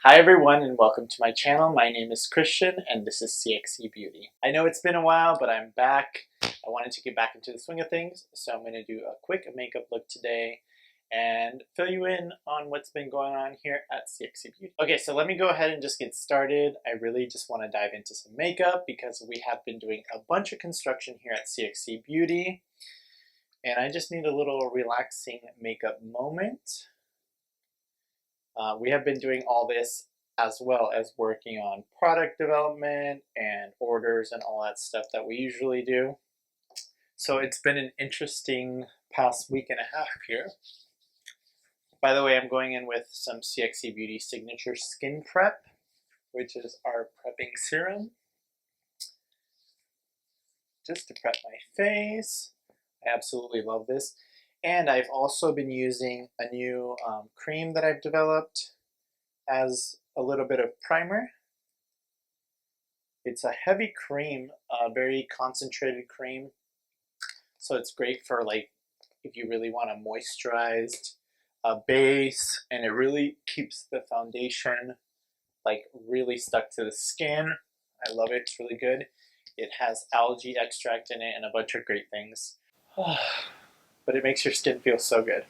Hi everyone and welcome to my channel. My name is Christian and this is CXC Beauty. I know it's been a while, but I'm back. I wanted to get back into the swing of things, so I'm going to do a quick makeup look today and fill you in on what's been going on here at CXC Beauty. Okay, so let me go ahead and just get started. I really just want to dive into some makeup because we have been doing a bunch of construction here at CXC Beauty and I just need a little relaxing makeup moment. We have been doing all this as well as working on product development and orders and all that stuff that we usually do. So it's been an interesting past week and a half here. By the way, I'm going in with some CXC Beauty Signature Skin Prep, which is our prepping serum, just to prep my face. I absolutely love this. And I've also been using a new cream that I've developed as a little bit of primer. It's a heavy cream, a very concentrated cream, so it's great for like if you really want a moisturized base, and it really keeps the foundation like really stuck to the skin. I love it, it's really good. It has algae extract in it and a bunch of great things. But it makes your skin feel so good.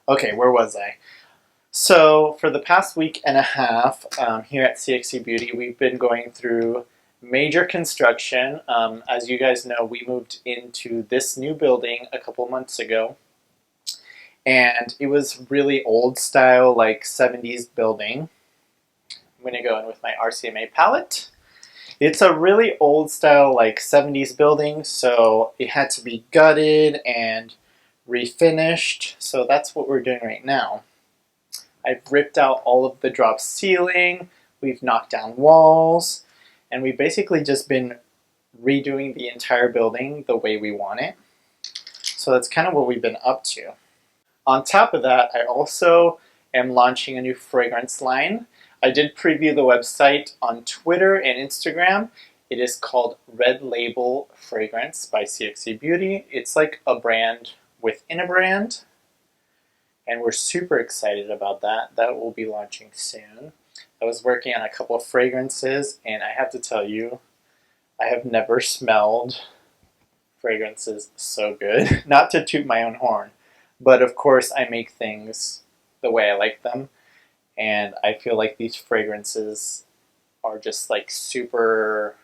Okay, where was I? So for the past week and a half here at CXC Beauty, we've been going through major construction. As you guys know, we moved into this new building a couple months ago, and it was really old style, like 70s building. I'm going to go in with my RCMA palette. It's a really old style, like 70s building, so it had to be gutted and refinished, so that's what we're doing right now. I've ripped out all of the drop ceiling, we've knocked down walls, and we've basically just been redoing the entire building the way we want it. So that's kind of what we've been up to. On top of that, I also am launching a new fragrance line. I did preview the website on Twitter and Instagram. It is called Red Label Fragrance by CXC Beauty. It's like a brand within a brand, and we're super excited about that. That will be launching soon. I was working on a couple of fragrances, and I have to tell you, I have never smelled fragrances so good. Not to toot my own horn, but of course I make things the way I like them, and I feel like these fragrances are just like super,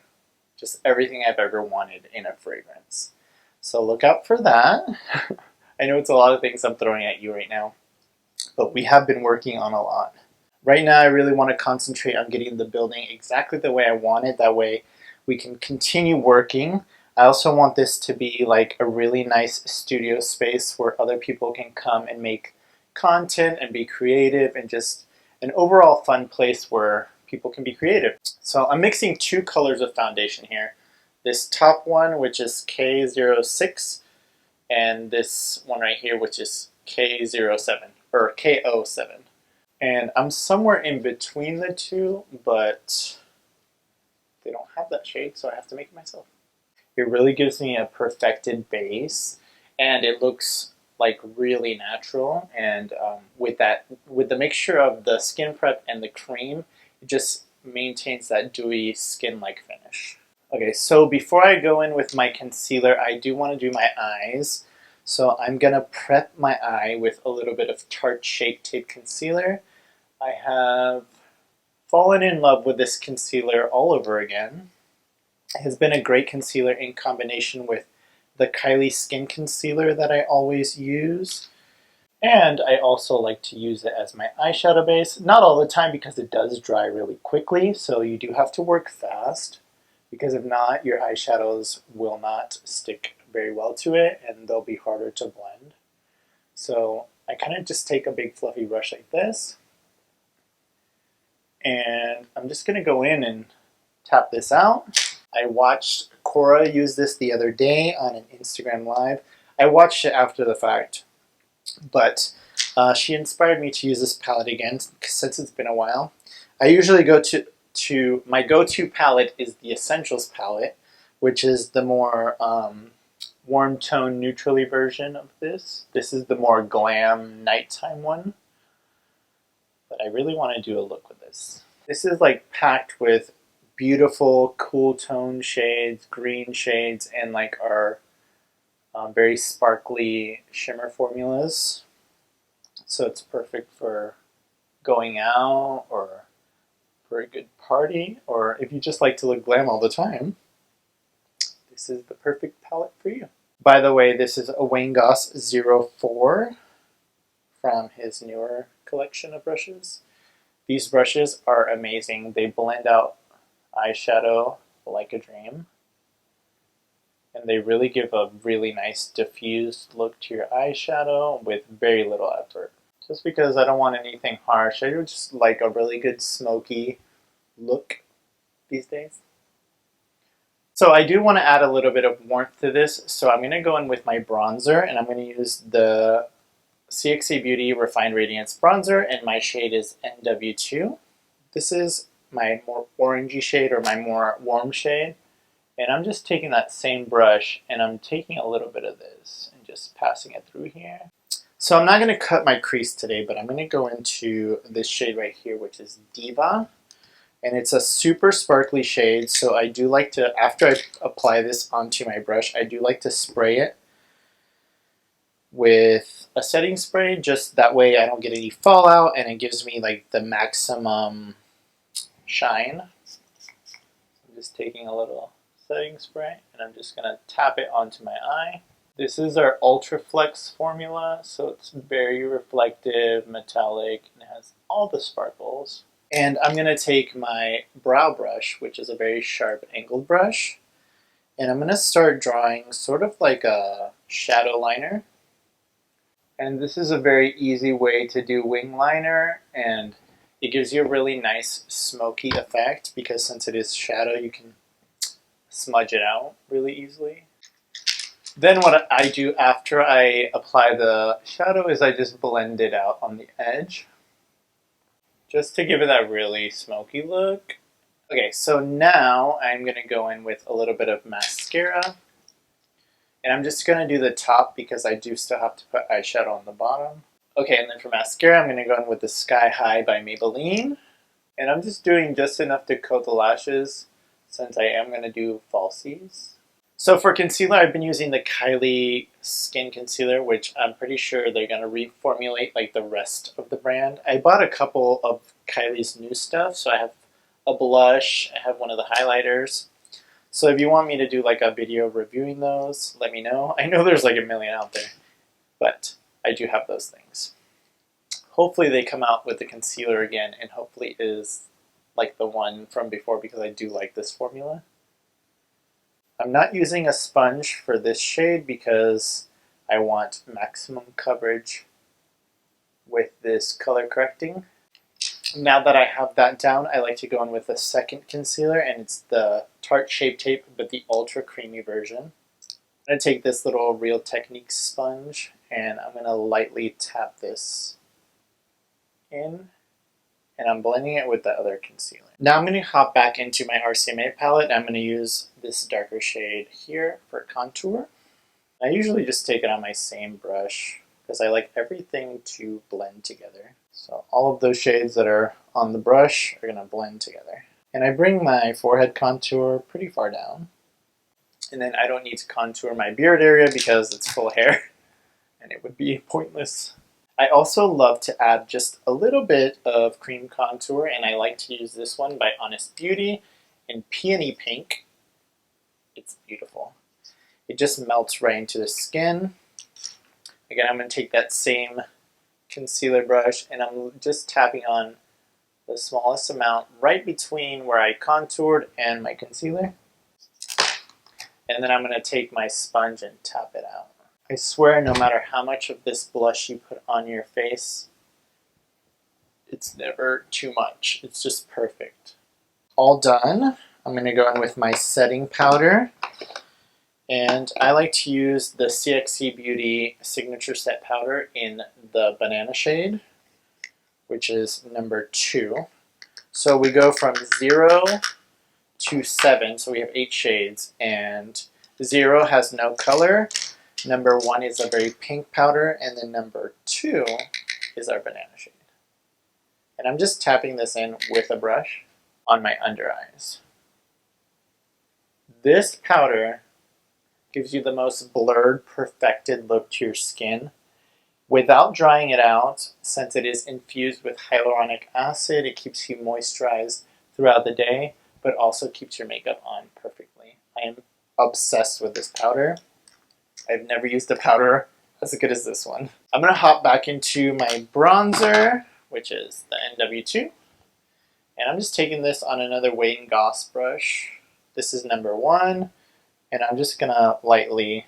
just everything I've ever wanted in a fragrance. So look out for that. I know it's a lot of things I'm throwing at you right now, but we have been working on a lot. Right now I really want to concentrate on getting the building exactly the way I want it. That way we can continue working. I also want this to be like a really nice studio space where other people can come and make content and be creative, and just an overall fun place where people can be creative. So I'm mixing two colors of foundation here. This top one, which is K06, and this one right here, which is K07 or KO7. And I'm somewhere in between the two, but they don't have that shade, so I have to make it myself. It really gives me a perfected base, and it looks like really natural. And with the mixture of the skin prep and the cream, it just maintains that dewy skin-like finish. Okay, so before I go in with my concealer, I do want to do my eyes. So I'm gonna prep my eye with a little bit of Tarte Shape Tape Concealer. I have fallen in love with this concealer all over again. It has been a great concealer in combination with the Kylie Skin Concealer that I always use. And I also like to use it as my eyeshadow base. Not all the time because it does dry really quickly, so you do have to work fast, because if not, your eyeshadows will not stick very well to it and they'll be harder to blend. So I kind of just take a big fluffy brush like this, and I'm just going to go in and tap this out. I watched Cora use this the other day on an Instagram Live. I watched it after the fact, but she inspired me to use this palette again since it's been a while. I usually go to my go-to palette is the Essentials palette, which is the more warm tone neutrally version of this. This is the more glam nighttime one. but I really want to do a look with this. This is like packed with beautiful cool tone shades, green shades, and like our very sparkly shimmer formulas. So it's perfect for going out or for a good party, or if you just like to look glam all the time, this is the perfect palette for you. By the way, this is a Wayne Goss 04 from his newer collection of brushes. These brushes are amazing. They blend out eyeshadow like a dream. And they really give a really nice diffused look to your eyeshadow with very little effort. Just because I don't want anything harsh, I just like a really good smoky look these days. So I do want to add a little bit of warmth to this, so I'm going to go in with my bronzer, and I'm going to use the CXC Beauty Refined Radiance Bronzer, and my shade is NW2. This is my more orangey shade, or my more warm shade, and I'm just taking that same brush, and I'm taking a little bit of this, and just passing it through here. So I'm not going to cut my crease today, but I'm going to go into this shade right here, which is Diva. And it's a super sparkly shade, so I do like to, after I apply this onto my brush, I do like to spray it with a setting spray, just that way I don't get any fallout and it gives me like the maximum shine. I'm just taking a little setting spray and I'm just going to tap it onto my eye. This is our Ultra Flex formula, so it's very reflective, metallic, and it has all the sparkles. And I'm going to take my brow brush, which is a very sharp angled brush, and I'm going to start drawing sort of like a shadow liner. And this is a very easy way to do wing liner, and it gives you a really nice smoky effect because since it is shadow, you can smudge it out really easily. Then what I do after I apply the shadow is I just blend it out on the edge, just to give it that really smoky look. Okay, so now I'm going to go in with a little bit of mascara. And I'm just going to do the top because I do still have to put eyeshadow on the bottom. Okay, and then for mascara, I'm going to go in with the Sky High by Maybelline. And I'm just doing just enough to coat the lashes since I am going to do falsies. So for concealer, I've been using the Kylie Skin Concealer, which I'm pretty sure they're going to reformulate like the rest of the brand. I bought a couple of Kylie's new stuff, so I have a blush, I have one of the highlighters. So if you want me to do like a video reviewing those, let me know. I know there's like a million out there, but I do have those things. Hopefully they come out with the concealer again, and hopefully it is like the one from before because I do like this formula. I'm not using a sponge for this shade because I want maximum coverage with this color correcting. Now that I have that down, I like to go in with a second concealer, and it's the Tarte Shape Tape, but the ultra creamy version. I'm going to take this little Real Techniques sponge, and I'm going to lightly tap this in, and I'm blending it with the other concealer. Now I'm going to hop back into my RCMA palette, and I'm going to use this darker shade here for contour. I usually just take it on my same brush because I like everything to blend together. So all of those shades that are on the brush are going to blend together. And I bring my forehead contour pretty far down. And then I don't need to contour my beard area because it's full hair and it would be pointless. I also love to add just a little bit of cream contour, and I like to use this one by Honest Beauty in Peony Pink. It's beautiful. It just melts right into the skin. Again, I'm going to take that same concealer brush and I'm just tapping on the smallest amount right between where I contoured and my concealer. And then I'm going to take my sponge and tap it out. I swear, no matter how much of this blush you put on your face, it's never too much. It's just perfect. All done. I'm going to go in with my setting powder. And I like to use the CXC Beauty Signature Set Powder in the Banana shade, which is number 2. So we go from 0 to 7, so we have 8 shades, and 0 has no color. Number 1 is a very pink powder, and then number 2 is our banana shade. And I'm just tapping this in with a brush on my under eyes. This powder gives you the most blurred, perfected look to your skin without drying it out. Since it is infused with hyaluronic acid, it keeps you moisturized throughout the day, but also keeps your makeup on perfectly. I am obsessed with this powder. I've never used a powder as good as this one. I'm going to hop back into my bronzer, which is the NW2. And I'm just taking this on another Wayne Goss brush. This is number 1. And I'm just going to lightly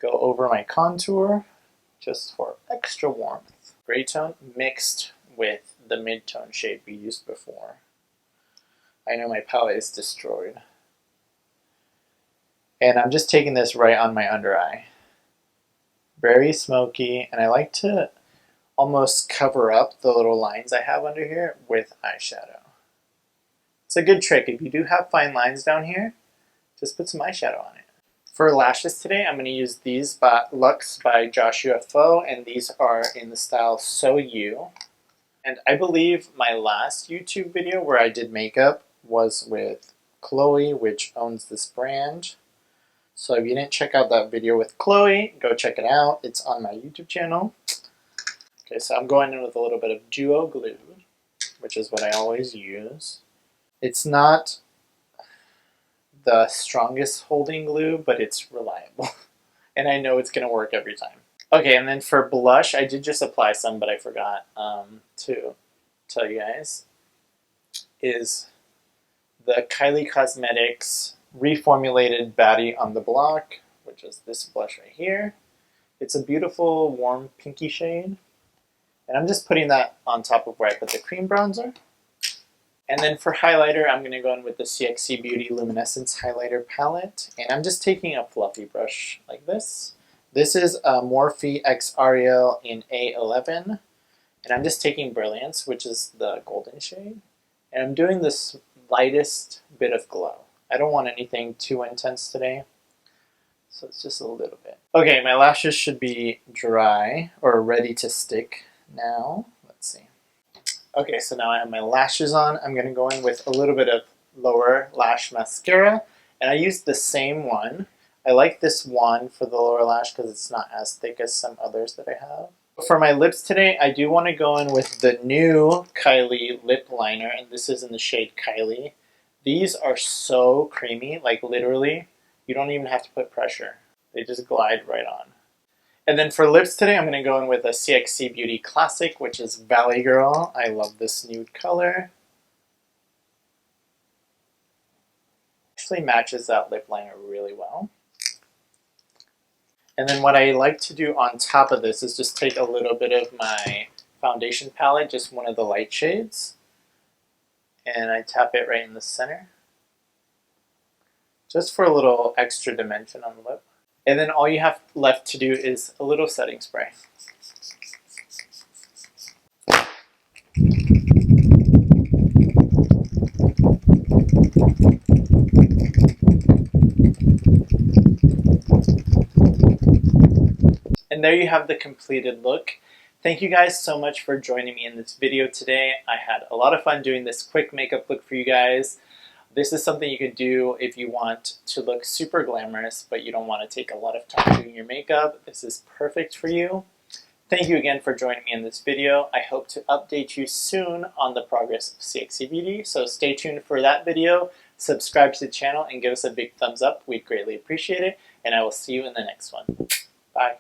go over my contour just for extra warmth. Gray tone mixed with the mid-tone shade we used before. I know my palette is destroyed. And I'm just taking this right on my under eye. Very smoky, and I like to almost cover up the little lines I have under here with eyeshadow. It's a good trick. If you do have fine lines down here, just put some eyeshadow on it. For lashes today, I'm going to use these Luxe by Joshua Foe, and these are in the style So You. And I believe my last YouTube video where I did makeup was with Chloe, which owns this brand. So if you didn't check out that video with Chloe, go check it out. It's on my YouTube channel. Okay, so I'm going in with a little bit of Duo Glue, which is what I always use. It's not the strongest holding glue, but it's reliable. And I know it's going to work every time. Okay, and then for blush, I did just apply some, but I forgot to tell you guys, is the Kylie Cosmetics Reformulated Baddie on the Block, which is this blush right here. It's a beautiful, warm, pinky shade. And I'm just putting that on top of where I put the cream bronzer. And then for highlighter, I'm going to go in with the CXC Beauty Luminescence Highlighter Palette. And I'm just taking a fluffy brush like this. This is a Morphe X Ariel in A11. And I'm just taking Brilliance, which is the golden shade. And I'm doing this lightest bit of glow. I don't want anything too intense today. So it's just a little bit. Okay, my lashes should be dry or ready to stick now. Let's see. Okay, so now I have my lashes on. I'm going to go in with a little bit of lower lash mascara. And I used the same one. I like this one for the lower lash because it's not as thick as some others that I have. For my lips today, I do want to go in with the new Kylie lip liner. And this is in the shade Kylie. These are so creamy, like literally, you don't even have to put pressure. They just glide right on. And then for lips today, I'm going to go in with a CXC Beauty Classic, which is Valley Girl. I love this nude color. Actually matches that lip liner really well. And then what I like to do on top of this is just take a little bit of my foundation palette, just one of the light shades. And I tap it right in the center. Just for a little extra dimension on the lip. And then all you have left to do is a little setting spray. And there you have the completed look. Thank you guys so much for joining me in this video today. I had a lot of fun doing this quick makeup look for you guys. This is something you can do if you want to look super glamorous, but you don't want to take a lot of time doing your makeup. This is perfect for you. Thank you again for joining me in this video. I hope to update you soon on the progress of CXC Beauty, so stay tuned for that video. Subscribe to the channel and give us a big thumbs up. We'd greatly appreciate it, and I will see you in the next one. Bye.